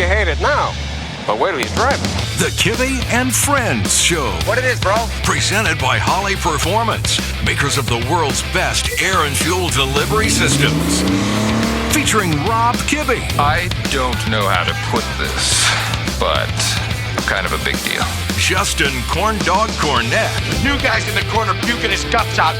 you hate it now, but wait till you drive it. The Kibbe and Friends Show. What it is, bro? Presented by Holly Performance, makers of the world's best air and fuel delivery systems. Featuring Rob Kibbe. I don't know how to put this, but kind of a big deal. Justin Corn Dog Cornett. New guy's in the corner puking his guts out.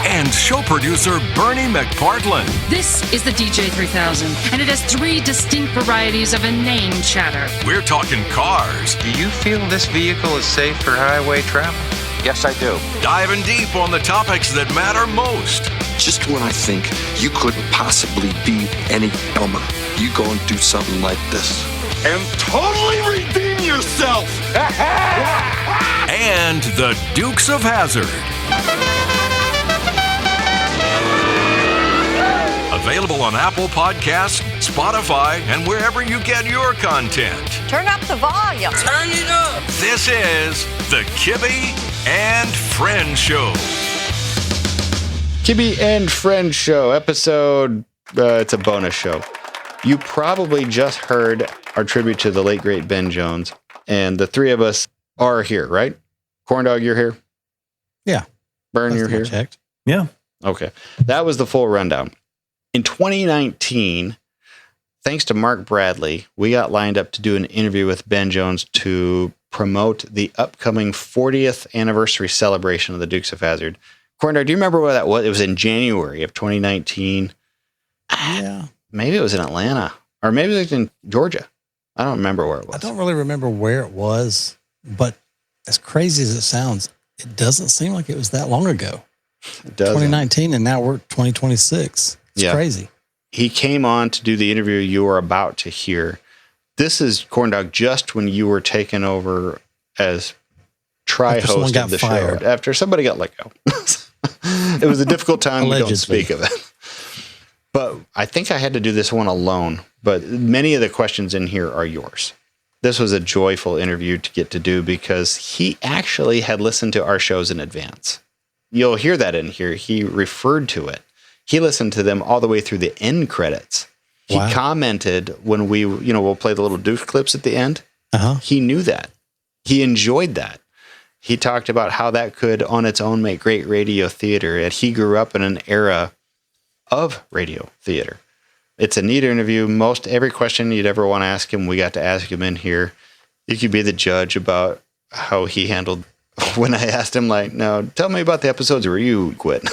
And show producer Bernie McPartland. This is the DJ 3000, and it has 3 distinct varieties of inane chatter. We're talking cars. Do you feel this vehicle is safe for highway travel? Yes, I do. Diving deep on the topics that matter most. Just when I think you couldn't possibly be any dumber, you go and do something like this. And totally redeem yourself. And the Dukes of Hazzard. Available on Apple Podcasts, Spotify, and wherever you get your content. Turn up the volume. Turn it up. This is the Kibbe and Friends Show. Kibbe and Friends Show, episode, it's a bonus show. You probably just heard our tribute to the late, great Ben Jones, and the 3 of us are here, right? Corn Dog, you're here? Yeah. Burn, you're here? Checked. Yeah. Okay. That was the full rundown. In 2019, thanks to Mark Bradley, we got lined up to do an interview with Ben Jones to promote the upcoming 40th anniversary celebration of the Dukes of Hazzard. Corn Dog, do you remember what that was? It was in January of 2019. Yeah. Maybe it was in Atlanta, or maybe it was in Georgia. I don't remember where it was. I don't really remember where it was, but as crazy as it sounds, it doesn't seem like it was that long ago. It doesn't. 2019, and now we're 2026. It's crazy. He came on to do the interview you are about to hear. This is, Corn Dog, just when you were taken over as tri-host of the show. After somebody got let go. It was a difficult time. We don't speak of it. But I think I had to do this one alone. But many of the questions in here are yours. This was a joyful interview to get to do because he actually had listened to our shows in advance. You'll hear that in here. He referred to it. He listened to them all the way through the end credits. He commented when we, we'll play the little Dukes clips at the end. He knew that. He enjoyed that. He talked about how that could on its own make great radio theater. And he grew up in an era of radio theater. It's a neat interview. Most every question you'd ever want to ask him, we got to ask him in here. You could be the judge about how he handled when I asked him, like, no, tell me about the episodes where you quit.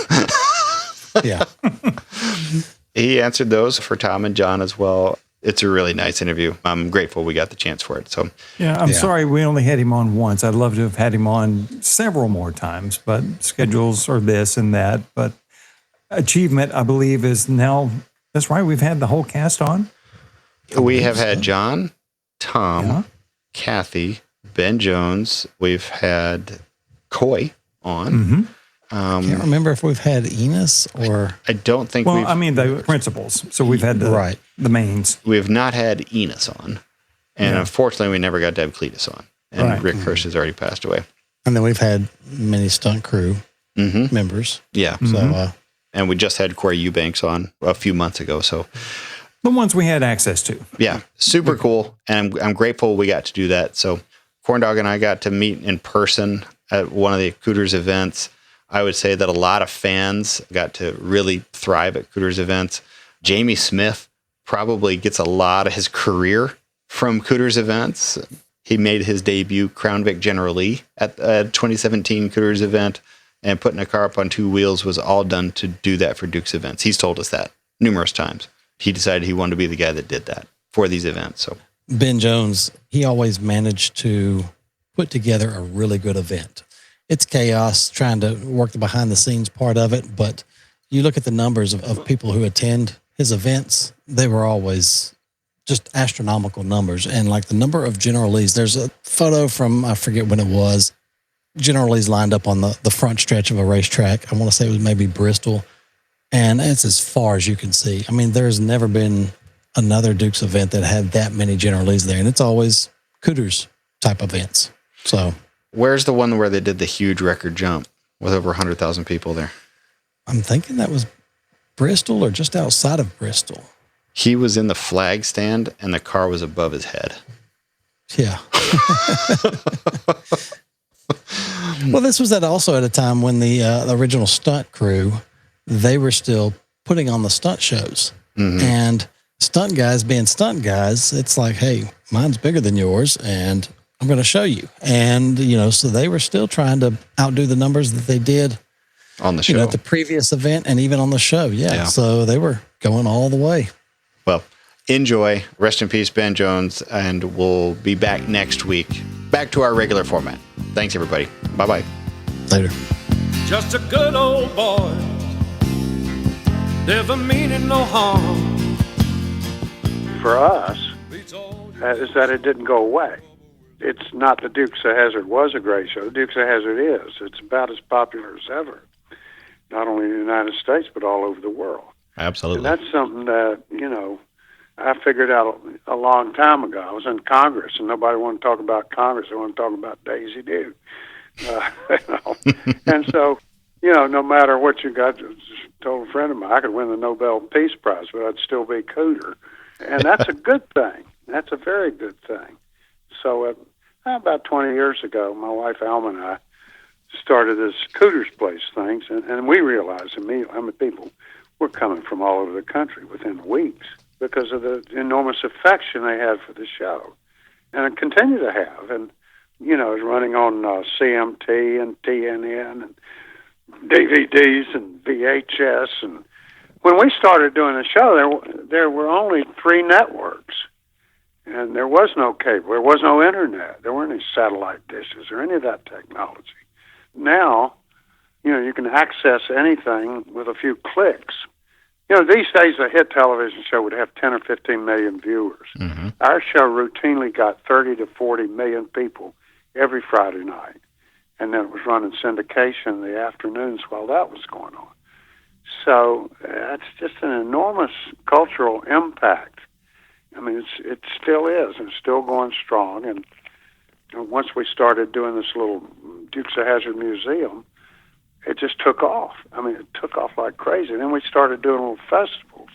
Yeah. He answered those for Tom and John as well. It's a really nice interview. I'm grateful we got the chance for it. So, I'm sorry we only had him on once. I'd love to have had him on several more times, but schedules are this and that. But achievement, I believe, is now, that's right, we've had the whole cast on? We have had John, Tom, Kathy, Ben Jones. We've had Coy on. Mm-hmm. I can't remember if we've had Enos or... I don't think we've... Well, I mean, the principals. So we've had the mains. We have not had Enos on. And unfortunately, we never got to have Cletus on. And Rick Hirsch has already passed away. And then we've had many stunt crew members. Yeah. So, and we just had Corey Eubanks on a few months ago. So the ones we had access to. Yeah. Super cool. And I'm grateful we got to do that. So Corn Dog and I got to meet in person at one of the Cooters events. I would say that a lot of fans got to really thrive at Cooters events. Jamie Smith probably gets a lot of his career from Cooters events. He made his debut Crown Vic General Lee at a 2017 Cooters event, and putting a car up on 2 wheels was all done to do that for Dukes events. He's told us that numerous times. He decided he wanted to be the guy that did that for these events. So Ben Jones, he always managed to put together a really good event. It's chaos trying to work the behind the scenes part of it, but you look at the numbers of people who attend his events, they were always just astronomical numbers. And like the number of General Lees, there's a photo from, I forget when it was, General Lees lined up on the front stretch of a racetrack. I want to say it was maybe Bristol. And it's as far as you can see. I mean, there's never been another Dukes event that had that many General Lees there. And it's always Cooters type events. So... Where's the one where they did the huge record jump with over 100,000 people there? I'm thinking that was Bristol or just outside of Bristol. He was in the flag stand, and the car was above his head. Yeah. Well, this was also at a time when the original stunt crew, they were still putting on the stunt shows. Mm-hmm. And stunt guys being stunt guys, it's like, hey, mine's bigger than yours, and I'm going to show you. And, so they were still trying to outdo the numbers that they did on the show, at the previous event and even on the show. Yeah. So they were going all the way. Well, enjoy. Rest in peace, Ben Jones. And we'll be back next week. Back to our regular format. Thanks, everybody. Bye-bye. Later. Just a good old boy, never meaning no harm. For us, is that it didn't go away. It's not the Dukes of Hazzard was a great show. The Dukes of Hazzard is. It's about as popular as ever, not only in the United States, but all over the world. Absolutely. And that's something that, I figured out a long time ago. I was in Congress, and nobody wanted to talk about Congress. They wanted to talk about Daisy Duke. And so, no matter what you got, told a friend of mine, I could win the Nobel Peace Prize, but I'd still be Cooter. And that's a good thing. That's a very good thing. So about 20 years ago, my wife Alma and I started this Cooter's Place things, and we realized immediately how many people were coming from all over the country within weeks because of the enormous affection they had for the show, and continue to have. And, it's running on CMT and TNN and DVDs and VHS. And when we started doing the show, there were only 3 networks. And there was no cable. There was no internet. There weren't any satellite dishes or any of that technology. Now, you can access anything with a few clicks. These days a hit television show would have 10 or 15 million viewers. Mm-hmm. Our show routinely got 30 to 40 million people every Friday night. And then it was running syndication in the afternoons while that was going on. So that's just an enormous cultural impact. I mean, it still is, and it's still going strong. And once we started doing this little Dukes of Hazzard museum, it just took off. I mean, it took off like crazy. And then we started doing little festivals,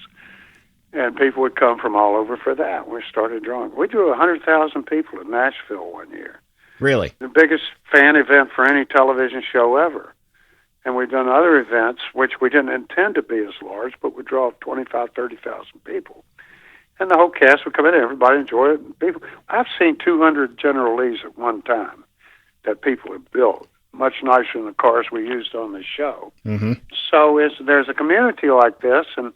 and people would come from all over for that. We started drawing. We drew 100,000 people in Nashville one year. Really? The biggest fan event for any television show ever. And we've done other events, which we didn't intend to be as large, but would draw 25,000, 30,000 people. And the whole cast would come in, everybody enjoyed it. And people, I've seen 200 General Lees at one time that people have built, much nicer than the cars we used on the show. Mm-hmm. So there's a community like this, and,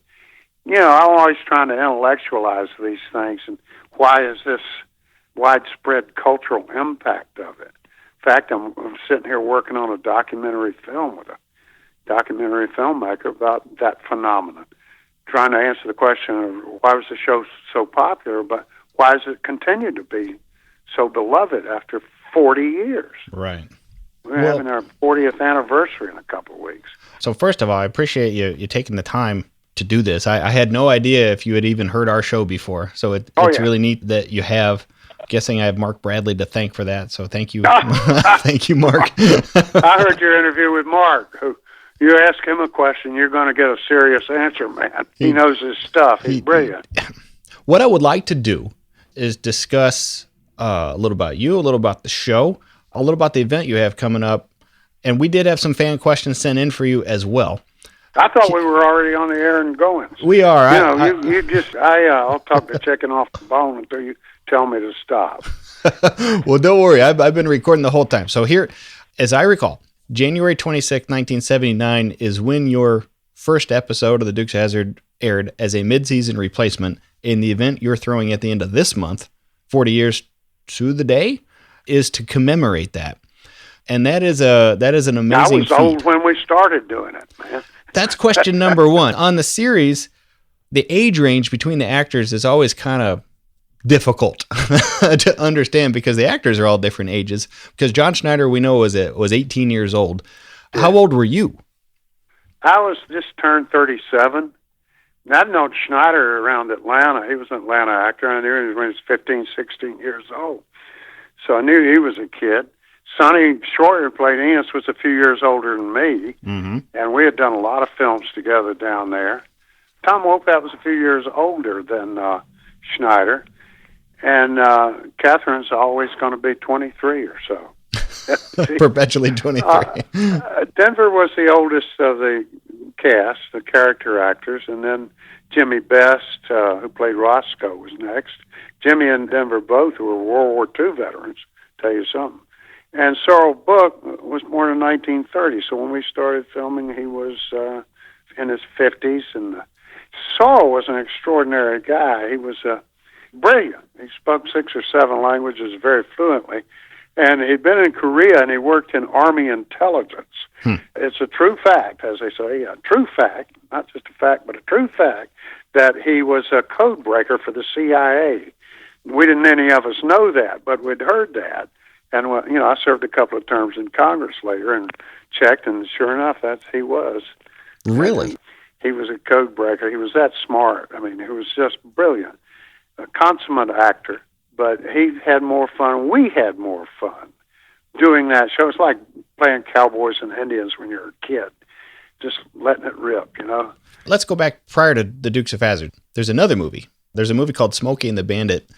I'm always trying to intellectualize these things, and why is this widespread cultural impact of it? In fact, I'm sitting here working on a documentary film with a documentary filmmaker about that phenomenon, trying to answer the question of why was the show so popular, but why has it continued to be so beloved after 40 years? Right. We're having our 40th anniversary in a couple of weeks. So first of all, I appreciate you taking the time to do this. I had no idea if you had even heard our show before, so it's really neat that you have. Guessing I have Mark Bradley to thank for that, so thank you. Thank you, Mark. I heard your interview with Mark. You ask him a question, you're going to get a serious answer, man. He knows his stuff. He's brilliant. What I would like to do is discuss a little about you, a little about the show, a little about the event you have coming up, and we did have some fan questions sent in for you as well. I thought we were already on the air and going. We are. I'll talk the chicken off the bone until you tell me to stop. Well, don't worry. I've been recording the whole time. So here, as I recall, January 26, 1979 is when your first episode of the Dukes of Hazzard aired as a mid-season replacement in the event you're throwing at the end of this month, 40 years to the day, is to commemorate that. And that is an amazing feat. I was old when we started doing it, man. That's question number one. On the series, the age range between the actors is always kind of difficult to understand because the actors are all different ages. Because John Schneider, we know, was 18 years old. Yeah. How old were you? I was just turned 37. I'd known Schneider around Atlanta. He was an Atlanta actor. I knew him when he was 15, 16 years old. So I knew he was a kid. Sonny Short, who played Enos, was a few years older than me, and we had done a lot of films together down there. Tom Wopat was a few years older than Schneider, and Catherine's always going to be 23 or so. Perpetually 23. Denver was the oldest of the cast, the character actors, and then Jimmy Best, who played Roscoe, was next. Jimmy and Denver both were World War II veterans, tell you something. And Sorrell Booke was born in 1930, so when we started filming, he was in his 50s. And Sorrell was an extraordinary guy. He was brilliant. He spoke 6 or 7 languages very fluently. And he'd been in Korea, and he worked in Army intelligence. It's a true fact, as they say, a true fact, not just a fact, but a true fact, that he was a code breaker for the CIA. We didn't any of us know that, but we'd heard that. And, well, you know, I served a couple of terms in Congress later and checked, and sure enough, he was. Really? And he was a code breaker. He was that smart. I mean, he was just brilliant. A consummate actor. But he had more fun. We had more fun doing that show. It's like playing cowboys and Indians when you're a kid, just letting it rip, you know. Let's go back prior to the Dukes of Hazzard. There's another movie. There's a movie called Smokey and the Bandit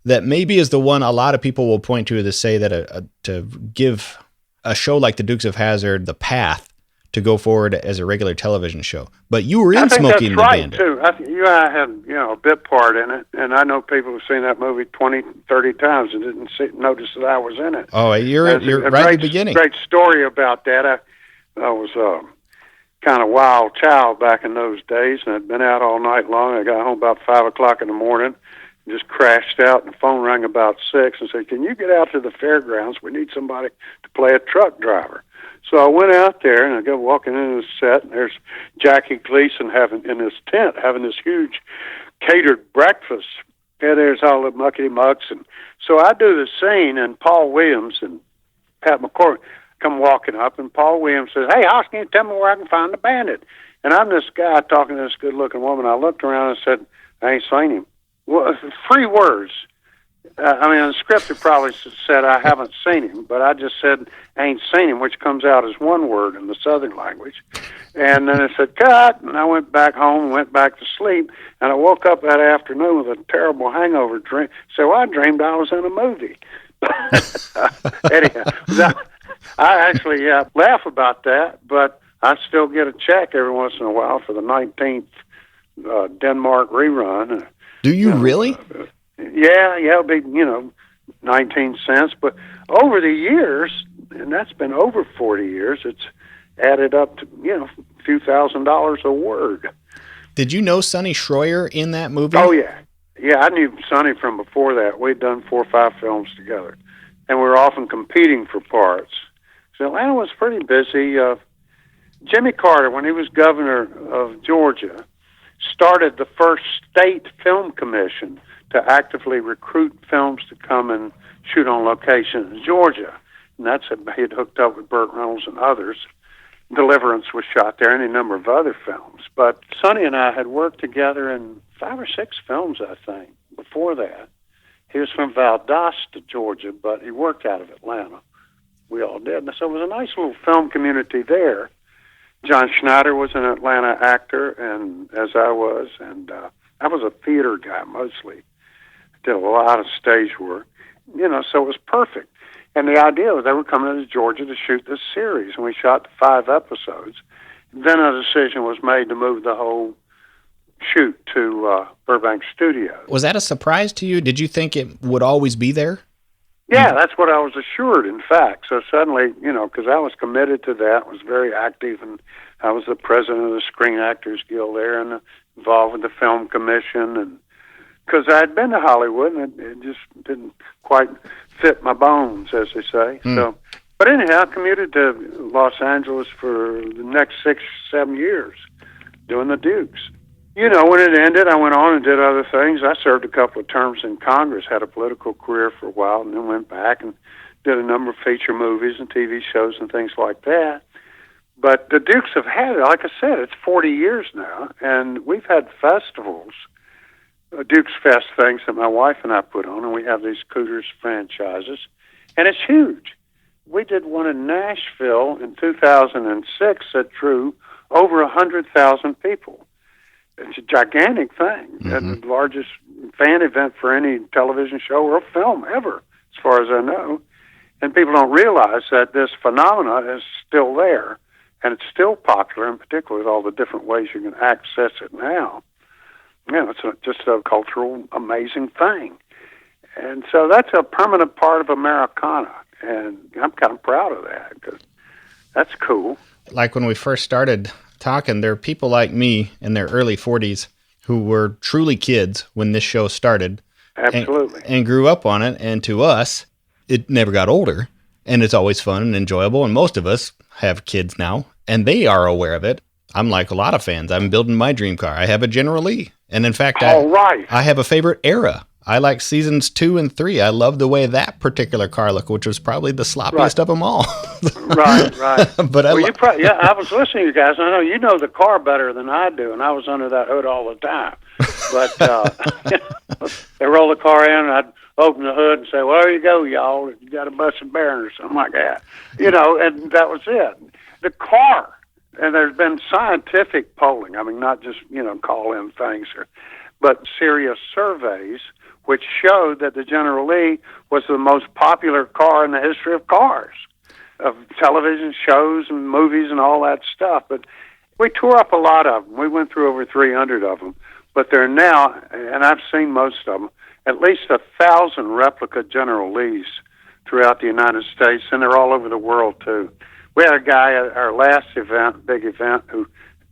that maybe is the one a lot of people will point to say that to give a show like the Dukes of Hazzard the path to go forward as a regular television show. But you were in Smokey and the Bandit. Too. I had, you know, a bit part in it, and I know people have seen that movie 20, 30 times and didn't notice that I was in it. Oh, you're right at the beginning. Great story about that. I was kind of wild child back in those days, and I'd been out all night long. I got home about 5 o'clock in the morning, just crashed out, and the phone rang about 6 and said, "Can you get out to the fairgrounds? We need somebody to play a truck driver." So I went out there, and I go walking into the set, and there's Jackie Gleason in his tent having this huge catered breakfast. And there's all the muckety-mucks. And so I do the scene, and Paul Williams and Pat McCord come walking up, and Paul Williams says, "Hey, Hoss, can you tell me where I can find the Bandit?" And I'm this guy talking to this good-looking woman. I looked around and said, "I ain't seen him." Well, 3 words. I mean, the script had probably said I haven't seen him, but I just said I ain't seen him, which comes out as 1 word in the Southern language. And then I said, "Cut," and I went back home and went back to sleep. And I woke up that afternoon with a terrible hangover dream. So I dreamed I was in a movie. Anyhow, I actually laugh about that, but I still get a check every once in a while for the 19th Denmark rerun. Do you really? Yeah, it'll be, 19 cents. But over the years, and that's been over 40 years, it's added up to, a few $1,000s a word. Did you know Sonny Schroyer in that movie? Oh, yeah. Yeah, I knew Sonny from before that. We'd done 4 or 5 films together. And we were often competing for parts. So Atlanta was pretty busy. Jimmy Carter, when he was governor of Georgia, started the first state film commission to actively recruit films to come and shoot on location in Georgia. And he had hooked up with Burt Reynolds and others. Deliverance was shot there, and a number of other films. But Sonny and I had worked together in 5 or 6 films, I think, before that. He was from Valdosta, Georgia, but he worked out of Atlanta. We all did. So it was a nice little film community there. John Schneider was an Atlanta actor, and as I was, and I was a theater guy mostly. Did a lot of stage work, so it was perfect. And the idea was they were coming to Georgia to shoot this series, and we shot 5 episodes. Then a decision was made to move the whole shoot to Burbank Studios. Was that a surprise to you? Did you think it would always be there? Yeah, that's what I was assured, in fact. So suddenly, because I was committed to that, was very active, and I was the president of the Screen Actors Guild there and involved with the Film Commission, and because I had been to Hollywood, and it just didn't quite fit my bones, as they say. So, but anyhow, I commuted to Los Angeles for the next 6, 7 years doing the Dukes. When it ended, I went on and did other things. I served a couple of terms in Congress, had a political career for a while, and then went back and did a number of feature movies and TV shows and things like that. But the Dukes have had it, like I said, it's 40 years now, and we've had festivals, Dukes Fest things that my wife and I put on, and we have these Cooters franchises, and it's huge. We did one in Nashville in 2006 that drew over 100,000 people. It's a gigantic thing. It's the largest fan event for any television show or film ever, as far as I know. And people don't realize that this phenomena is still there, and it's still popular, in particular with all the different ways you can access it now. It's just a cultural, amazing thing. And so that's a permanent part of Americana, and I'm kind of proud of that, because that's cool. Like when we first started talking, there are people like me in their early 40s who were truly kids when this show started. Absolutely. And grew up on it, and to us, it never got older, and it's always fun and enjoyable, and most of us have kids now, and they are aware of it. I'm like a lot of fans. I'm building my dream car. I have a General Lee, and in fact, I have a favorite era. I like seasons 2 and 3. I love the way that particular car looked, which was probably the sloppiest of them all. Right. But I was listening to you guys. I know you know the car better than I do, and I was under that hood all the time. But they roll the car in, and I'd open the hood and say, "Well, there you go, y'all. You got a busted bearing or something like that." And that was it. The car, and there's been scientific polling. I mean, not just call-in things, but serious surveys, which showed that the General Lee was the most popular car in the history of cars, of television shows and movies and all that stuff. But we tore up a lot of them. We went through over 300 of them. But they're now, and I've seen most of them, at least 1,000 replica General Lees throughout the United States, and they're all over the world, too. We had a guy at our last event, big event, who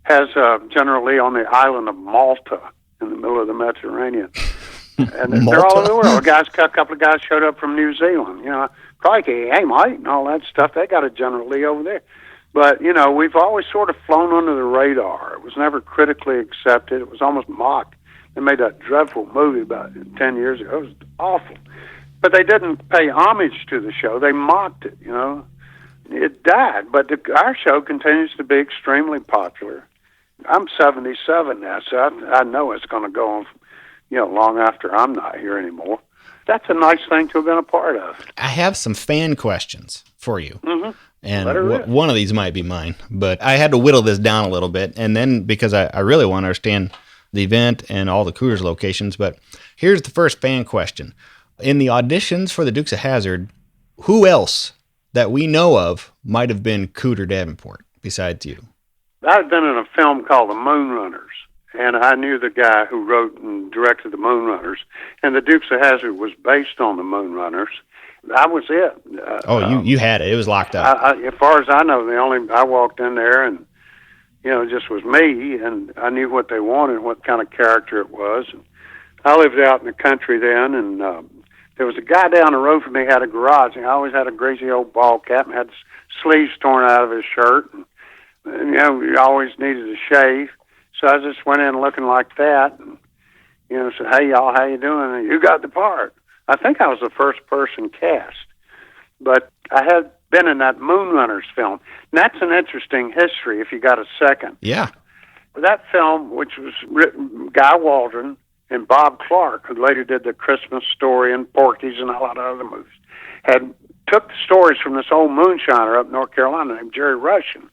has a General Lee on the island of Malta in the middle of the Mediterranean. And they're all over the world. A couple of guys showed up from New Zealand. Crikey, hey, mate, and all that stuff. They got a General Lee over there. But, we've always sort of flown under the radar. It was never critically accepted. It was almost mocked. They made that dreadful movie about 10 years ago. It was awful. But they didn't pay homage to the show. They mocked it, It died. But our show continues to be extremely popular. I'm 77 now, so I know it's going to go on, long after I'm not here anymore. That's a nice thing to have been a part of. I have some fan questions for you. Mm-hmm. And one of these might be mine, but I had to whittle this down a little bit. And then because I really want to understand the event and all the Cooters locations, but here's the first fan question. In the auditions for the Dukes of Hazzard, who else that we know of might have been Cooter Davenport besides you? I'd been in a film called The Moonrunners, and I knew the guy who wrote and directed The Moonrunners, and the Dukes of Hazzard was based on The Moonrunners. That was it. You had it. It was locked up. As far as I know, I walked in there and, it just was me, and I knew what they wanted, what kind of character it was. And I lived out in the country then, and there was a guy down the road from me had a garage, and he always had a greasy old bald cap and had sleeves torn out of his shirt. And he always needed a shave. So I just went in looking like that and, said, "Hey, y'all, how you doing?" And you got the part. I think I was the first person cast. But I had been in that Moonrunners film. And that's an interesting history if you got a second. Yeah. That film, which was written Guy Waldron and Bob Clark, who later did The Christmas Story and Porky's and a lot of other movies, took the stories from this old moonshiner up in North Carolina named Jerry Russian,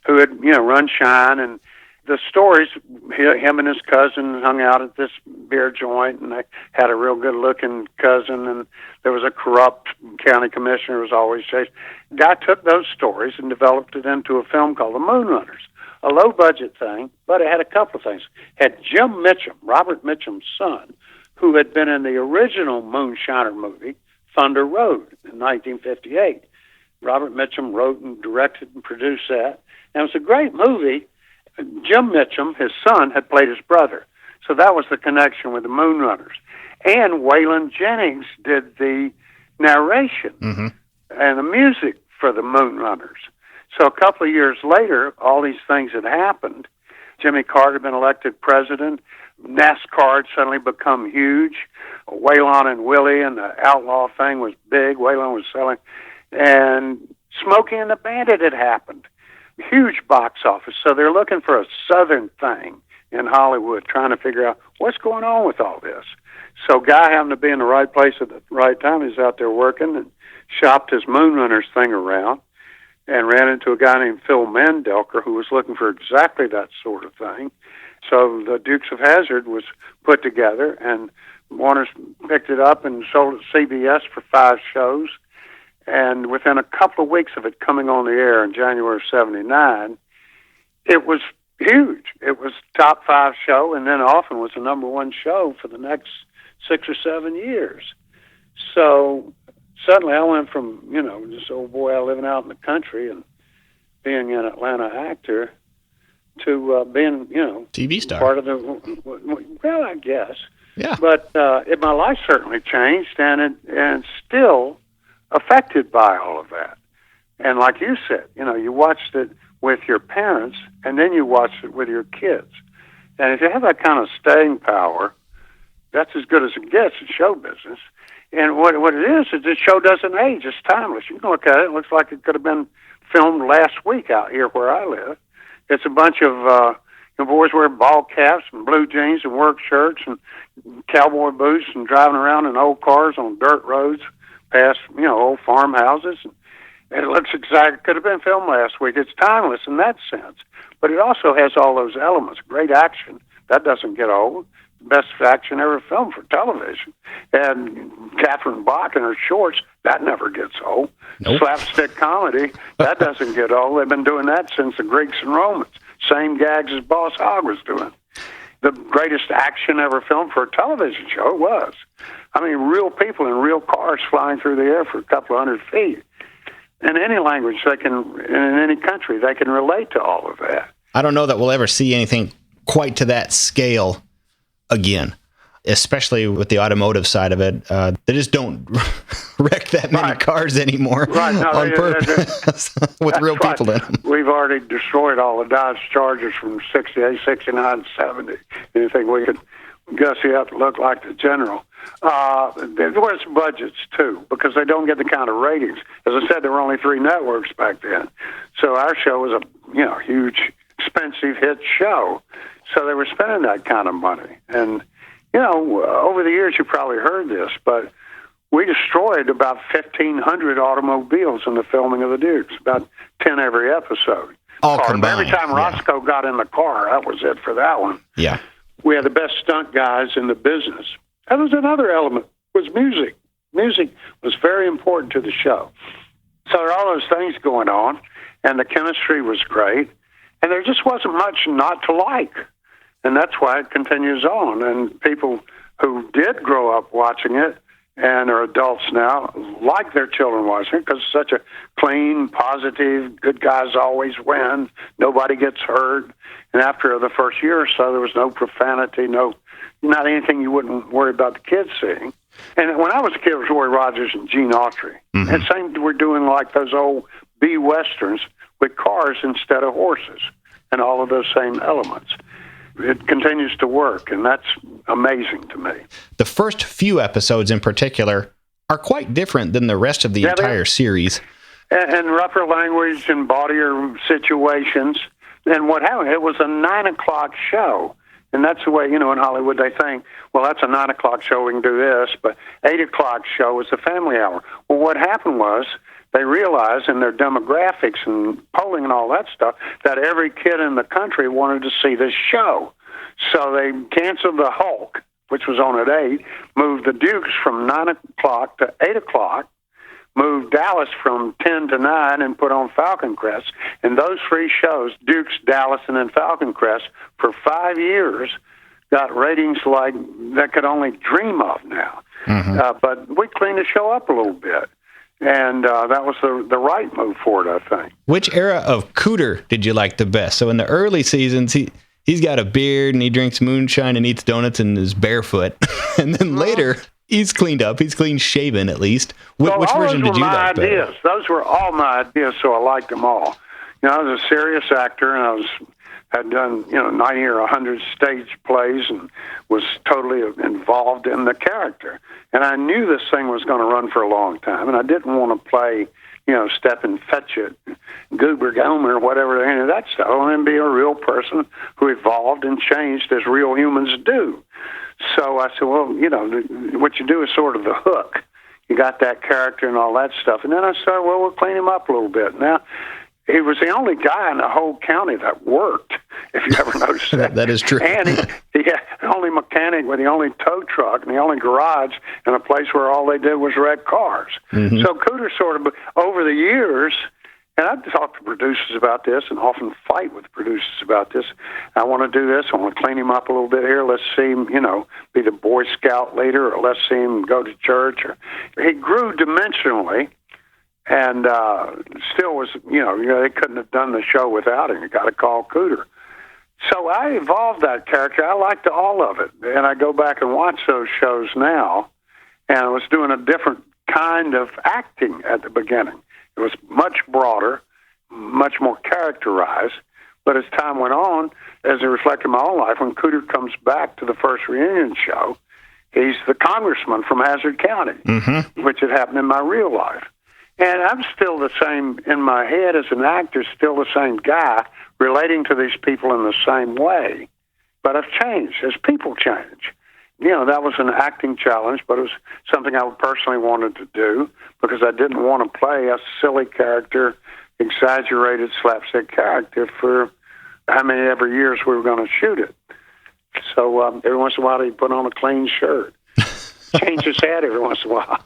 who had, run Shine, and the stories, him and his cousin hung out at this beer joint, and they had a real good-looking cousin, and there was a corrupt county commissioner who was always chased. Guy took those stories and developed it into a film called The Moonrunners, a low-budget thing, but it had a couple of things. It had Jim Mitchum, Robert Mitchum's son, who had been in the original Moonshiner movie, Thunder Road, in 1958. Robert Mitchum wrote and directed and produced that. And it was a great movie. Jim Mitchum, his son, had played his brother. So that was the connection with the Moonrunners. And Waylon Jennings did the narration and the music for the Moonrunners. So a couple of years later, all these things had happened. Jimmy Carter had been elected president. NASCAR had suddenly become huge. Waylon and Willie and the outlaw thing was big. Waylon was selling. And Smokey and the Bandit had happened. Huge box office. So they're looking for a Southern thing in Hollywood, trying to figure out what's going on with all this. So Guy happened to be in the right place at the right time. He's out there working and shopped his Moonrunners thing around and ran into a guy named Phil Mandelker who was looking for exactly that sort of thing. So the Dukes of Hazzard was put together, and Warner's picked it up and sold it to CBS for 5 shows. And within a couple of weeks of it coming on the air in January of 79, it was huge. It was top 5 show, and then often was the number 1 show for the next 6 or 7 years. So suddenly I went from, this old boy out living out in the country and being an Atlanta actor to being, TV star. Part of the, well, I guess. Yeah. But my life certainly changed, and still affected by all of that. And like you said, you watched it with your parents, and then you watched it with your kids. And if you have that kind of staying power, that's as good as it gets in show business. And what it is this show doesn't age. It's timeless. You can look at it. It looks like it could have been filmed last week out here where I live. It's a bunch of boys wearing ball caps and blue jeans and work shirts and cowboy boots and driving around in old cars on dirt roads past, old farmhouses. And it looks exactly, could have been filmed last week. It's timeless in that sense. But it also has all those elements. Great action. That doesn't get old. Best action ever filmed for television. And Catherine Bach in her shorts, that never gets old. Nope. Slapstick comedy, that doesn't get old. They've been doing that since the Greeks and Romans. Same gags as Boss Hogg was doing. The greatest action ever filmed for a television show it was. I mean, real people in real cars flying through the air for a couple of 100 feet. In any language, in any country, they can relate to all of that. I don't know that we'll ever see anything quite to that scale again, especially with the automotive side of it. They just don't wreck that many cars anymore on purpose with real people in them. We've already destroyed all the Dodge Chargers from 68, 69, 70. Anything we could gussy up to look like the General. There's budgets, too, because they don't get the kind of ratings. As I said, there were only 3 networks back then. So our show was a huge, expensive hit show. So they were spending that kind of money. And, over the years, you probably heard this, but we destroyed about 1,500 automobiles in the filming of the Dukes, about 10 every episode. All combined. Every time Roscoe got in the car, that was it for that one. Yeah. We had the best stunt guys in the business. That was another element, was music. Music was very important to the show. So there are all those things going on, and the chemistry was great, and there just wasn't much not to like. And that's why it continues on. And people who did grow up watching it and are adults now like their children watching it because it's such a clean, positive, good guys always win, nobody gets hurt. And after the first year or so, there was no profanity, not anything you wouldn't worry about the kids seeing. And when I was a kid, it was Roy Rogers and Gene Autry. Mm-hmm. And same, we're doing like those old B-Westerns with cars instead of horses and all of those same elements. It continues to work, and that's amazing to me. The first few episodes in particular are quite different than the rest of the entire series. And rougher language and bawdier situations. And what happened, it was a 9 o'clock show. And that's the way, in Hollywood they think, well, that's a 9 o'clock show, we can do this. But 8 o'clock show is a family hour. Well, what happened was they realized in their demographics and polling and all that stuff that every kid in the country wanted to see this show. So they canceled the Hulk, which was on at 8, moved the Dukes from 9 o'clock to 8 o'clock, moved Dallas from 10 to 9 and put on Falcon Crest. And those 3 shows, Dukes, Dallas, and then Falcon Crest, for 5 years got ratings like that could only dream of now. Mm-hmm. But we cleaned the show up a little bit. And that was the right move for it, I think. Which era of Cooter did you like the best? So in the early seasons, he's got a beard and he drinks moonshine and eats donuts and is barefoot. And then later, he's cleaned up. He's clean shaven, at least. Which version did you like better? Those were all my ideas, so I liked them all. I was a serious actor, and had done 90 or 100 stage plays and was totally involved in the character. And I knew this thing was going to run for a long time, and I didn't want to play, Stephen Fetchit, Goober Gomer, whatever, any of that stuff. I wanted to be a real person who evolved and changed as real humans do. So I said, well, what you do is sort of the hook. You got that character and all that stuff. And then I started, well, we'll clean him up a little bit. Now, he was the only guy in the whole county that worked. if you ever noticed that. That is true. And he had the only mechanic with the only tow truck and the only garage in a place where all they did was wreck cars. Mm-hmm. So Cooter sort of, over the years, and I've talked to producers about this and often fight with producers about this. I want to do this. I want to clean him up a little bit here. Let's see him, be the Boy Scout leader, or let's see him go to church. He grew dimensionally and still was, they couldn't have done the show without him. You got to call Cooter. So I evolved that character. I liked all of it. And I go back and watch those shows now, and I was doing a different kind of acting at the beginning. It was much broader, much more characterized. But as time went on, as I reflect in my own life, when Cooter comes back to the first reunion show, he's the congressman from Hazzard County, which had happened in my real life. And I'm still the same in my head as an actor, still the same guy, relating to these people in the same way. But I've changed as people change. That was an acting challenge, but it was something I personally wanted to do because I didn't want to play a silly character, exaggerated slapstick character for how many ever years we were going to shoot it. So every once in a while he'd put on a clean shirt, change his hat every once in a while,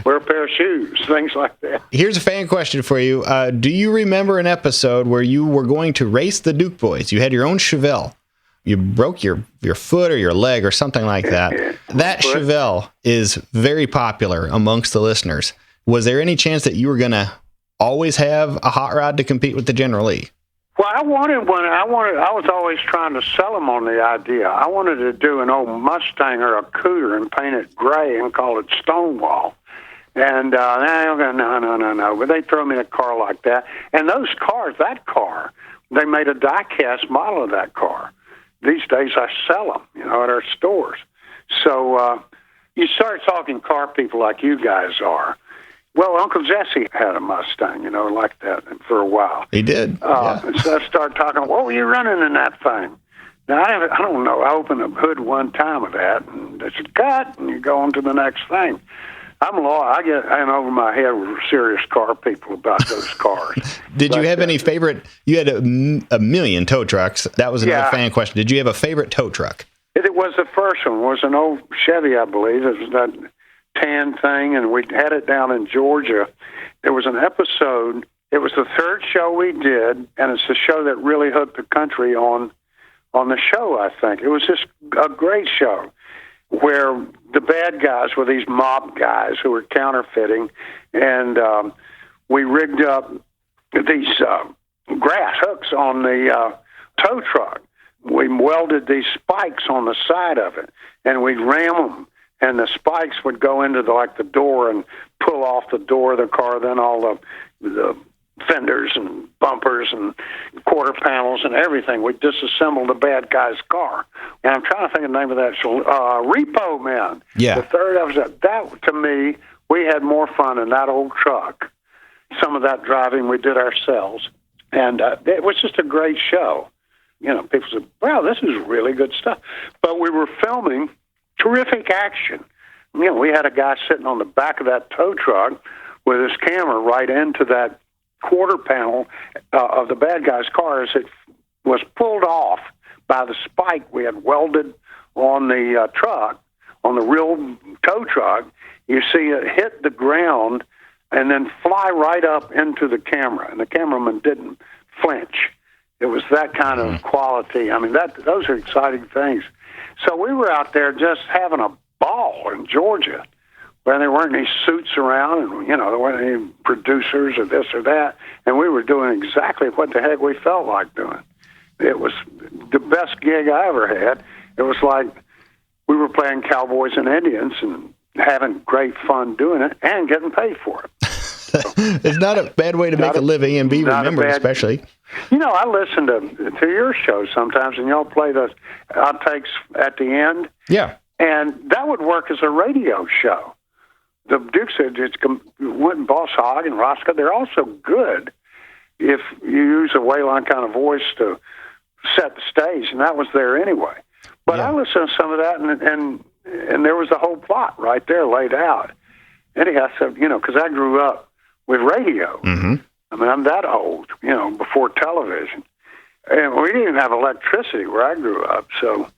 wear a pair of shoes, things like that. Here's a fan question for you. Do you remember an episode where you were going to race the Duke boys? You had your own Chevelle. You broke your foot or your leg or something like that. That Chevelle is very popular amongst the listeners. Was there any chance that you were going to always have a hot rod to compete with the General Lee? Well, I wanted one. I was always trying to sell them on the idea. I wanted to do an old Mustang or a Cooter and paint it gray and call it Stonewall. And no. But they throw me a car like that. And those cars, that car, they made a die-cast model of that car. These days I sell them, at our stores. So you start talking car people like you guys are. Well, Uncle Jesse had a Mustang, like that for a while. He did. So I started talking, what were you running in that thing? Now, I don't know. I opened the hood one time with that, and it's a cut, and you go on to the next thing. I'm I get in over my head with serious car people about those cars. Did you have any favorite? You had a million tow trucks. That was another fan question. Did you have a favorite tow truck? It was the first one. It was an old Chevy, I believe. It was that tan thing, and we had it down in Georgia. There was an episode. It was the third show we did, and it's the show that really hooked the country on the show, I think. It was just a great show where the bad guys were these mob guys who were counterfeiting, and we rigged up these grass hooks on the tow truck. We welded these spikes on the side of it, and we'd ram them, and the spikes would go into the door and pull off the door of the car, then all the fenders and bumpers and quarter panels and everything. We disassembled the bad guy's car. And I'm trying to think of the name of that show. Repo Man. Yeah. The third episode. That, to me, we had more fun in that old truck. Some of that driving we did ourselves. And it was just a great show. People said, wow, this is really good stuff. But we were filming terrific action. We had a guy sitting on the back of that tow truck with his camera right into that quarter panel of the bad guy's car as it was pulled off by the spike we had welded on the truck, on the real tow truck. You see it hit the ground and then fly right up into the camera, and the cameraman didn't flinch. It was that kind of quality. I mean, those are exciting things. So we were out there just having a ball in Georgia, where there weren't any suits around, and there weren't any producers or this or that, and we were doing exactly what the heck we felt like doing. It was the best gig I ever had. It was like we were playing cowboys and Indians and having great fun doing it and getting paid for it. It's not a bad way to make a living and be remembered, especially. I listen to your show sometimes, and y'all play the outtakes at the end. Yeah. And that would work as a radio show. The Dukes went Boss Hogg and Roscoe. They're also good if you use a Waylon kind of voice to set the stage, and that was there anyway. But I listened to some of that, and there was the whole plot right there laid out. Anyhow, so, because I grew up with radio. Mm-hmm. I mean, I'm that old, before television. And we didn't even have electricity where I grew up. So,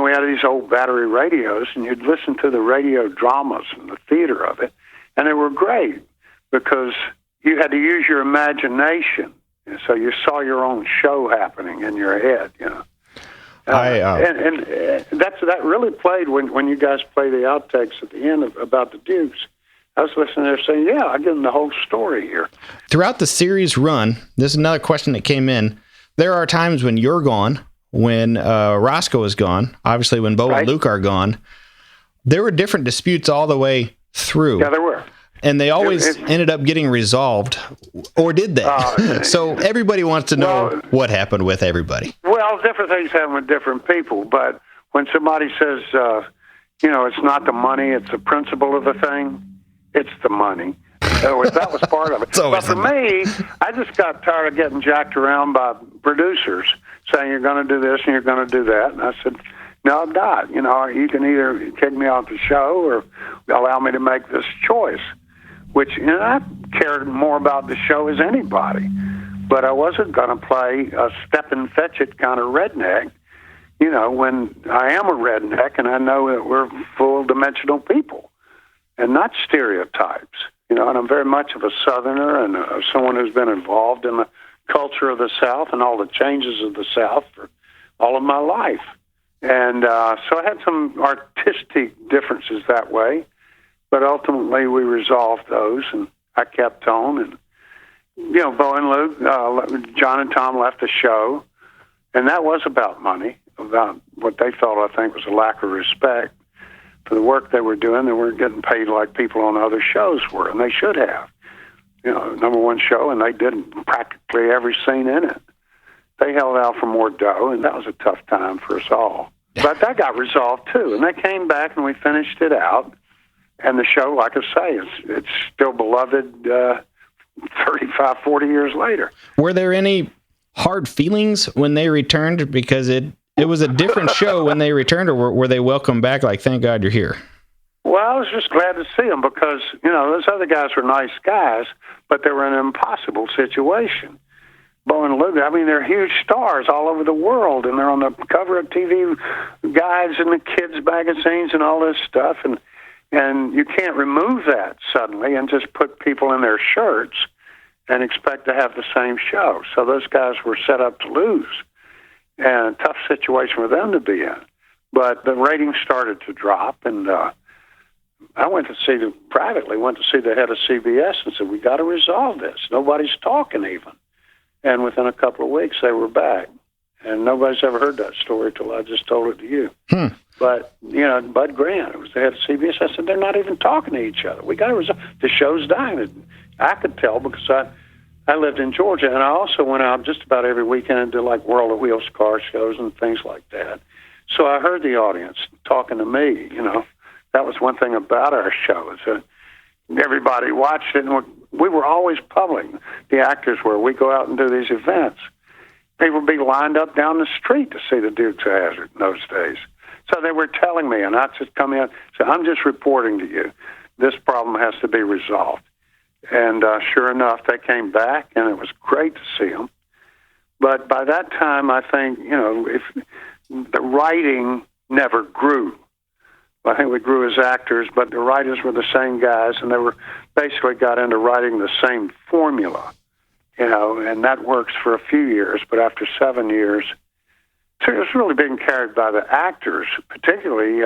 we had these old battery radios, and you'd listen to the radio dramas and the theater of it, and they were great because you had to use your imagination. And so you saw your own show happening in your head, And that really played when you guys play the outtakes at the end about the Dukes. I was listening there saying, yeah, I give them the whole story here. Throughout the series run, this is another question that came in. There are times when you're gone, when Roscoe is gone, obviously when Bo and Luke are gone. There were different disputes all the way through. Yeah, there were. And they always ended up getting resolved, or did they? So everybody wants to know what happened with everybody. Well, different things happen with different people, but when somebody says, it's not the money, it's the principle of the thing, it's the money. That was part of it. But for me, I just got tired of getting jacked around by producers saying, you're going to do this and you're going to do that. And I said, no, I'm not. You can either kick me off the show or allow me to make this choice, which I cared more about the show as anybody. But I wasn't going to play a step and fetch it kind of redneck, when I am a redneck and I know that we're full-dimensional people and not stereotypes. And I'm very much of a Southerner and someone who's been involved in the culture of the South and all the changes of the South for all of my life. And so I had some artistic differences that way, but ultimately we resolved those, and I kept on. And, Bo and Luke, John and Tom left the show, and that was about money, about what they felt, I think, was a lack of respect for the work they were doing. They weren't getting paid like people on other shows were, and they should have. Number one show, and they did practically every scene in it. They held out for more dough, and that was a tough time for us all. But that got resolved, too, and they came back, and we finished it out. And the show, like I say, it's still beloved 35, 40 years later. Were there any hard feelings when they returned? Because it was a different show when they returned, or were they welcomed back like, thank God you're here? Well, I was just glad to see them because, those other guys were nice guys, but they were in an impossible situation. Bo and Luke, they're huge stars all over the world, and they're on the cover of TV Guides and the kids' magazines and all this stuff, and you can't remove that suddenly and just put people in their shirts and expect to have the same show. So those guys were set up to lose, and a tough situation for them to be in. But the ratings started to drop, and I privately went to see the head of CBS and said, we got to resolve this. Nobody's talking even. And within a couple of weeks, they were back. And nobody's ever heard that story till I just told it to you. But, Bud Grant, it was the head of CBS. I said, they're not even talking to each other. We got to resolve. The show's dying. And I could tell because I lived in Georgia, and I also went out just about every weekend and did like World of Wheels car shows and things like that. So I heard the audience talking to me, That was one thing about our show is that everybody watched it, and we were always public. The actors were. We go out and do these events. People would be lined up down the street to see the Dukes of Hazzard in those days. So they were telling me, and I just come in and say, I'm just reporting to you. This problem has to be resolved. And sure enough, they came back, and it was great to see them. But by that time, I think, if the writing never grew. I think we grew as actors, but the writers were the same guys, and they were basically got into writing the same formula, and that works for a few years. But after 7 years, it was really being carried by the actors, particularly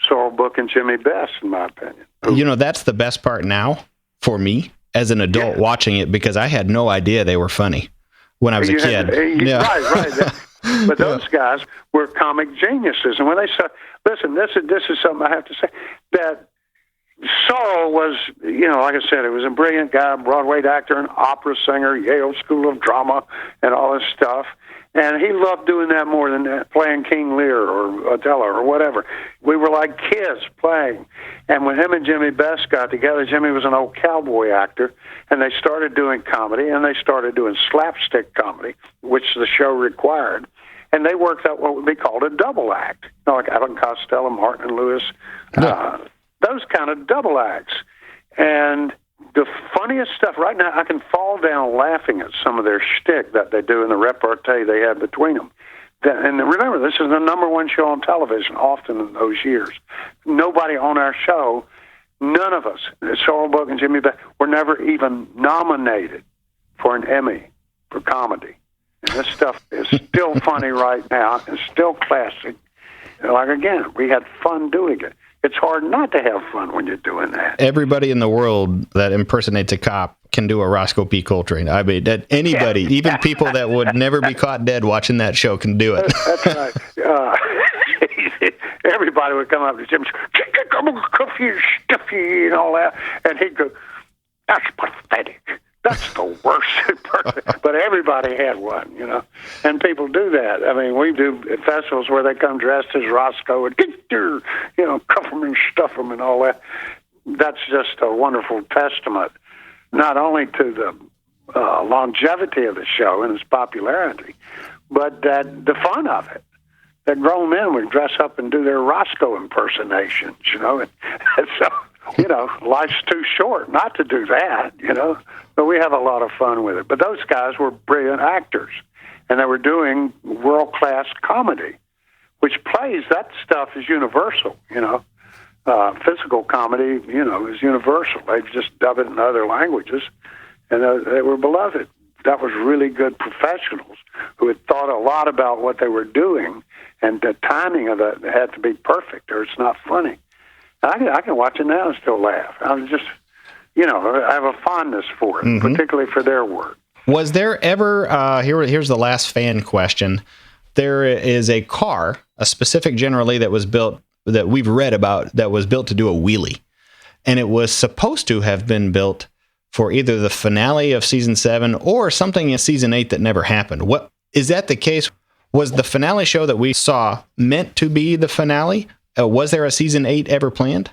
Sorrell Booke and Jimmy Best, in my opinion. That's the best part now for me as an adult watching it, because I had no idea they were funny when I was a kid. Right. But those guys were comic geniuses. And when they said, listen, this is something I have to say, that Sorrell was, like I said, he was a brilliant guy, Broadway actor, an opera singer, Yale School of Drama, and all this stuff. And he loved doing that more than playing King Lear or Othello or whatever. We were like kids playing. And when him and Jimmy Best got together, Jimmy was an old cowboy actor, and they started doing comedy, and they started doing slapstick comedy, which the show required. And they worked out what would be called a double act, like Alan Costello, Martin and Lewis, those kind of double acts. And the funniest stuff right now, I can fall down laughing at some of their shtick that they do in the repartee they have between them. And remember, this is the number one show on television often in those years. Nobody on our show, none of us, Sorrell Booke and Jimmy Beck, were never even nominated for an Emmy for comedy. And this stuff is still funny right now and still classic. Like, again, we had fun doing it. It's hard not to have fun when you're doing that. Everybody in the world that impersonates a cop can do a Roscoe P. Coltrane. I mean, that anybody, even people that would never be caught dead watching that show, can do it. That's right. Everybody would come up to Jim, stuffy, and all that, and he'd go, "That's pathetic. That's the worst person." But everybody had one, you know, and people do that. I mean, we do festivals where they come dressed as Roscoe and, you know, cuff them and stuff them and all that. That's just a wonderful testament, not only to the longevity of the show and its popularity, but that the fun of it. That grown men would dress up and do their Roscoe impersonations, you know, and so, you know, life's too short not to do that, you know. But we have a lot of fun with it. But those guys were brilliant actors, and they were doing world-class comedy, which plays, that stuff is universal, you know. Physical comedy, you know, is universal. They just dub it in other languages, and they were beloved. That was really good professionals who had thought a lot about what they were doing, and the timing of it had to be perfect, or it's not funny. I can watch it now and still laugh. I'm just, you know, I have a fondness for it, particularly for their work. Was there ever, here's the last fan question. There is a car, a specific General Lee that was built, that we've read about, that was built to do a wheelie. And it was supposed to have been built for either the finale of season 7 or something in season 8 that never happened. What is that the case? Was the finale show that we saw meant to be the finale? Was there a season 8 ever planned?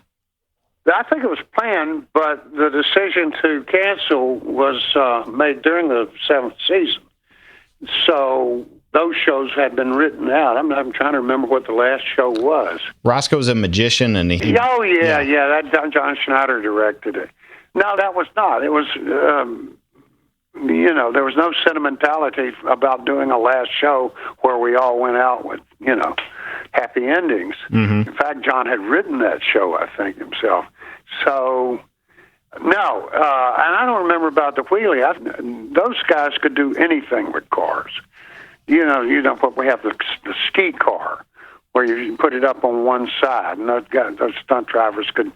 I think it was planned, but the decision to cancel was made during the 7th season. So those shows had been written out. I'm trying to remember what the last show was. Roscoe's a magician, and he... Oh, yeah. That John Schneider directed it. No, that was not. It was, you know, there was no sentimentality about doing a last show where we all went out with, you know, happy endings. In fact, John had written that show, I think, himself. So, no, and I don't remember about the wheelie. Those guys could do anything with cars. You know, we have the ski car where you put it up on one side, and those stunt drivers could.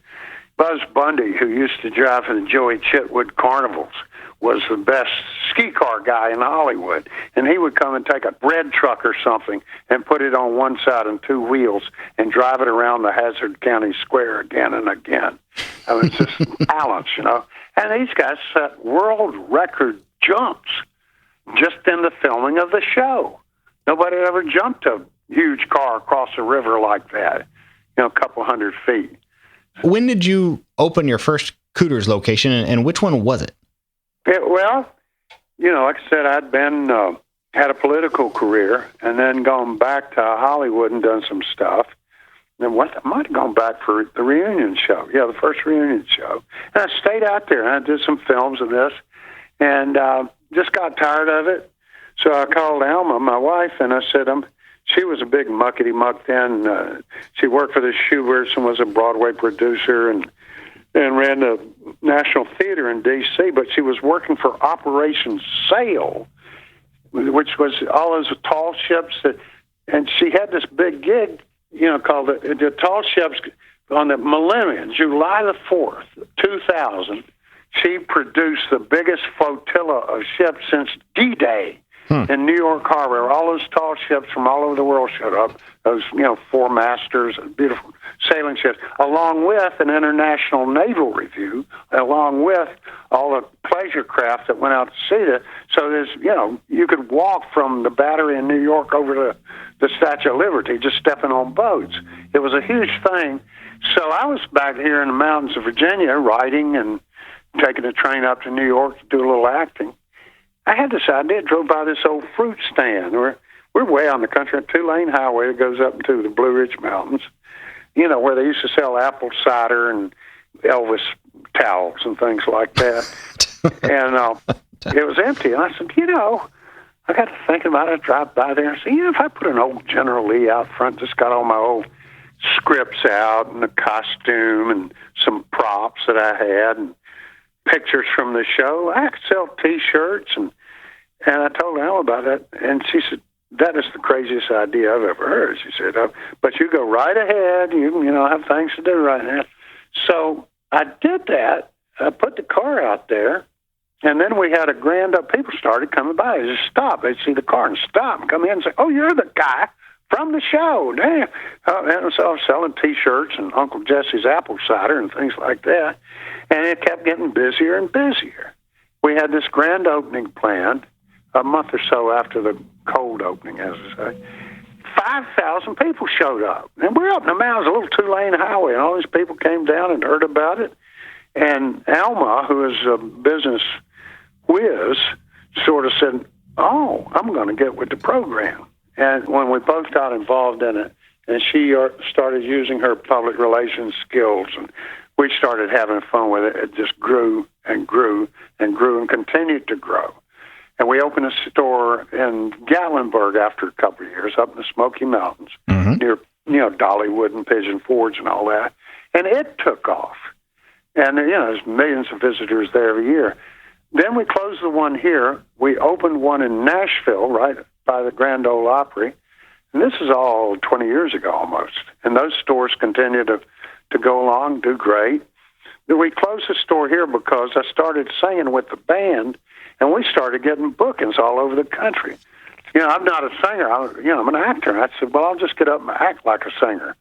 Buzz Bundy, who used to drive for the Joey Chitwood carnivals, was the best ski car guy in Hollywood. And he would come and take a bread truck or something and put it on one side and two wheels and drive it around the Hazzard County Square again and again. I mean, it's just talents, you know. And these guys set world record jumps just in the filming of the show. Nobody had ever jumped a huge car across a river like that, you know, a couple 100 feet. When did you open your first Cooter's location, and which one was it? Well, you know, like I said, I'd been had a political career, and then gone back to Hollywood and done some stuff. And I might have gone back for the reunion show. Yeah, the first reunion show. And I stayed out there, and I did some films of this, and just got tired of it. So I called Alma, my wife, and I said, she was a big muckety-muck then. She worked for the Schuberts and was a Broadway producer and ran the National Theater in D.C., but she was working for Operation Sail, which was all those tall ships. And she had this big gig, you know, called the Tall Ships on the Millennium, July the 4th, 2000. She produced the biggest flotilla of ships since D-Day. In New York Harbor, all those tall ships from all over the world showed up. Those, you know, 4 masters, beautiful sailing ships, along with an international naval review, along with all the pleasure craft that went out to sea there. So there's, you know, you could walk from the Battery in New York over to the Statue of Liberty, just stepping on boats. It was a huge thing. So I was back here in the mountains of Virginia writing and taking a train up to New York to do a little acting. I had this idea, drove by this old fruit stand. We're way out in the country, a 2-lane highway that goes up into the Blue Ridge Mountains, you know, where they used to sell apple cider and Elvis towels and things like that. And it was empty. And I said, I got to thinking about it. I drive by there and said, if I put an old General Lee out front, just got all my old scripts out and a costume and some props that I had and pictures from the show, I could sell T-shirts. And I told Elle about it. And she said, that is the craziest idea I've ever heard. She said, but you go right ahead. You have things to do right now. So I did that. I put the car out there. And then we had a grand up. People started coming by. They just stop. They'd see the car and stop and come in and say, "Oh, you're the guy from the show." Damn. And so I was selling T-shirts and Uncle Jesse's apple cider and things like that. And it kept getting busier and busier. We had this grand opening planned a month or so after the cold opening, as I say. 5,000 people showed up. And we're up in the mountains, a little two-lane highway, and all these people came down and heard about it. And Alma, who is a business whiz, sort of said, "Oh, I'm going to get with the program." And when we both got involved in it, and she started using her public relations skills, and we started having fun with it, it just grew and grew and grew and continued to grow. And we opened a store in Gatlinburg after a couple of years, up in the Smoky Mountains, near Dollywood and Pigeon Forge and all that. And it took off. And there's millions of visitors there every year. Then we closed the one here. We opened one in Nashville, right by the Grand Ole Opry. And this is all 20 years ago almost. And those stores continue to go along, do great. Then we closed the store here because I started singing with the band, and we started getting bookings all over the country. I'm not a singer. I'm an actor. And I said, well, I'll just get up and act like a singer.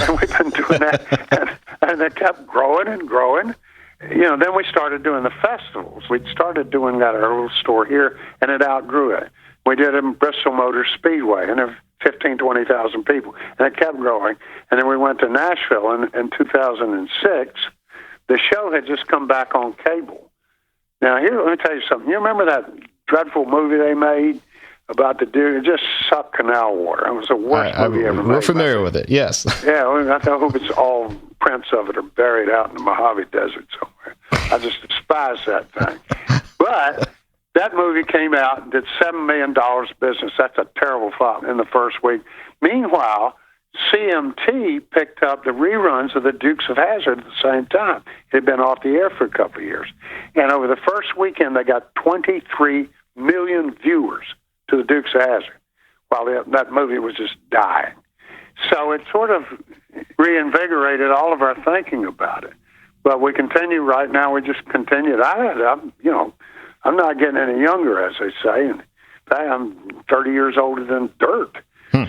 And we've been doing that. And it kept growing and growing. Then we started doing the festivals. We started doing that at our little store here, and it outgrew it. We did it in Bristol Motor Speedway, and there were 15,000, 20,000 people, and it kept growing. And then we went to Nashville in 2006. The show had just come back on cable. Now, here, let me tell you something. You remember that dreadful movie they made about the dude? It just sucked canal water. It was the worst movie ever made. We're familiar with it, yes. Yeah, I hope it's all prints of it are buried out in the Mojave Desert somewhere. I just despise that thing. But that movie came out and did $7 million business. That's a terrible flop in the first week. Meanwhile, CMT picked up the reruns of the Dukes of Hazzard at the same time. It had been off the air for a couple of years. And over the first weekend, they got 23 million viewers to the Dukes of Hazzard, while that movie was just dying. So it sort of reinvigorated all of our thinking about it. But we continue right now. We just continued. I'm not getting any younger, as they say. And I'm 30 years older than dirt.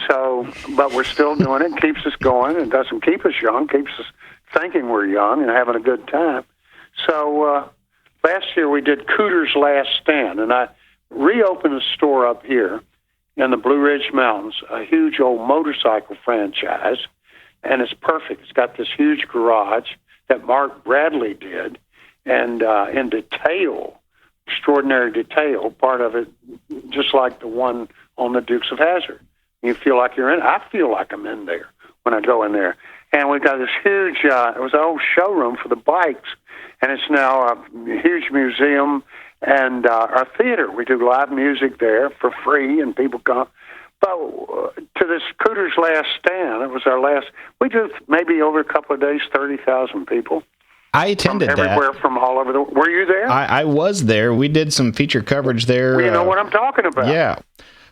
So, but we're still doing it. Keeps us going. It doesn't keep us young. Keeps us thinking we're young and having a good time. So last year we did Cooter's Last Stand, and I reopened a store up here in the Blue Ridge Mountains, a huge old motorcycle franchise, and it's perfect. It's got this huge garage that Mark Bradley did, and in detail, extraordinary detail, part of it just like the one on the Dukes of Hazzard. You feel like you're in. I feel like I'm in there when I go in there. And we've got this huge, it was an old showroom for the bikes, and it's now a huge museum and our theater. We do live music there for free, and people come. But to this Cooter's Last Stand, it was our last, we do maybe over a couple of days, 30,000 people. I attended from everywhere from all over the world. Were you there? I was there. We did some feature coverage there. Well, you know what I'm talking about. Yeah.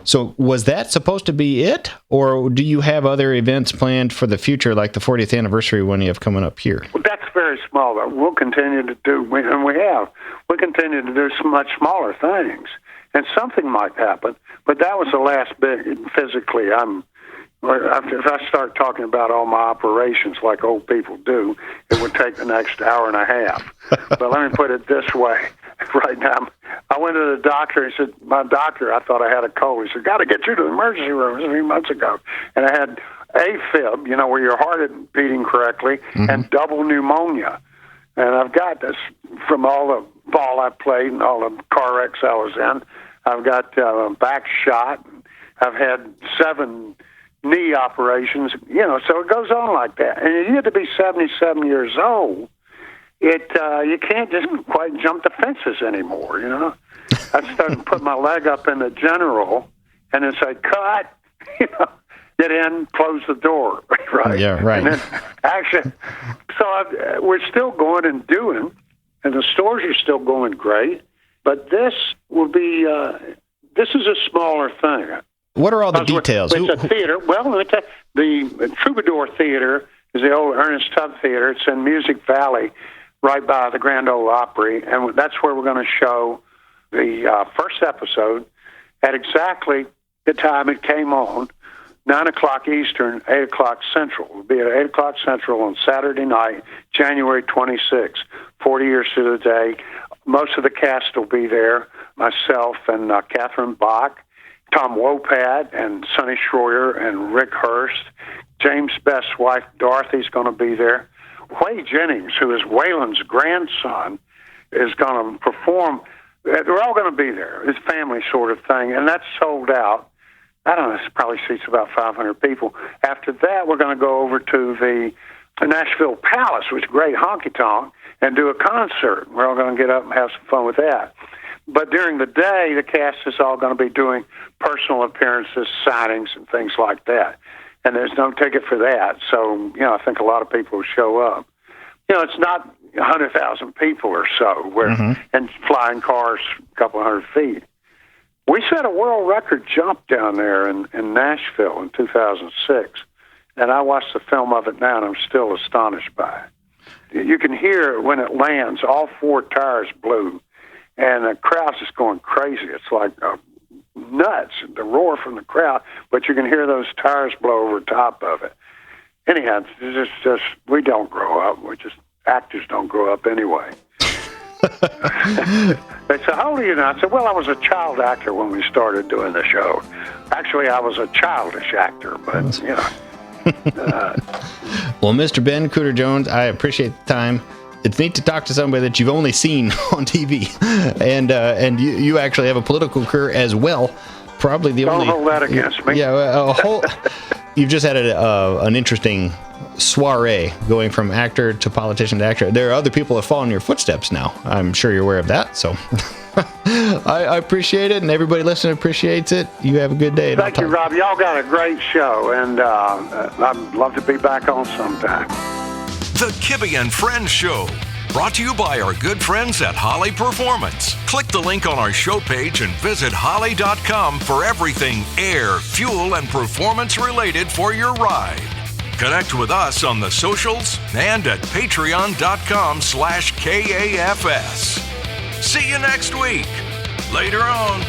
So was that supposed to be it, or do you have other events planned for the future, like the 40th anniversary one you have coming up here? Well, that's very small, though. We'll continue to do, and we have. We'll continue to do some much smaller things, and something might happen. But that was the last bit physically. If I start talking about all my operations like old people do, it would take the next hour and a half. But let me put it this way. Right now, I went to the doctor. He said, my doctor, I thought I had a cold. He said, got to get you to the emergency room. It was a few months ago. And I had AFib, where your heart isn't beating correctly, and double pneumonia. And I've got this from all the ball I played and all the car wrecks I was in. I've got a back shot. I've had 7 knee operations, so it goes on like that. And you get to be 77 years old, you can't just quite jump the fences anymore, you know. I started to put my leg up in the general and then say, cut, you know, get in, close the door, right? Yeah, right. And then action. So we're still going and doing, and the stores are still going great, but this will be, this is a smaller thing. What are all the details? It's a theater. Well, the Troubadour Theater is the old Ernest Tubb Theater. It's in Music Valley, right by the Grand Ole Opry, and that's where we're going to show the first episode at exactly the time it came on, 9 o'clock Eastern, 8 o'clock Central. It'll be at 8 o'clock Central on Saturday night, January 26th, 40 years to the day. Most of the cast will be there, myself and Catherine Bach, Tom Wopat and Sonny Schroyer and Rick Hurst. James Best's wife, Dorothy's going to be there. Huey Jennings, who is Waylon's grandson, is going to perform. They're all going to be there. It's a family sort of thing, and that's sold out. I don't know, it probably seats about 500 people. After that, we're going to go over to the Nashville Palace, which is great honky-tonk, and do a concert. We're all going to get up and have some fun with that. But during the day, the cast is all going to be doing personal appearances, signings, and things like that. And there's no ticket for that. So, you know, I think a lot of people will show up. You know, it's not 100,000 people or so, and flying cars a couple hundred feet. We set a world record jump down there in Nashville in 2006. And I watched the film of it now, and I'm still astonished by it. You can hear when it lands, all 4 tires blew. And the crowd's just going crazy. It's like nuts, the roar from the crowd, but you can hear those tires blow over top of it. Anyhow, it's just we don't grow up. Actors don't grow up anyway. They said, how old are you now? I said, well, I was a child actor when we started doing the show. Actually, I was a childish actor, but, you know. Well, Mr. Ben Cooter Jones, I appreciate the time. It's neat to talk to somebody that you've only seen on TV, and you actually have a political career as well. Probably the only. Don't hold that against me. Yeah, you've just had an interesting soiree going from actor to politician to actor. There are other people that follow in your footsteps now. I'm sure you're aware of that. So I appreciate it, and everybody listening appreciates it. You have a good day. Thank you, Rob. Y'all got a great show, and I'd love to be back on sometime. The Kibbe Friends Show, brought to you by our good friends at Holly Performance. Click the link on our show page and visit holly.com for everything air, fuel, and performance related for your ride. Connect with us on the socials and at patreon.com/KAFS. See you next week. Later on.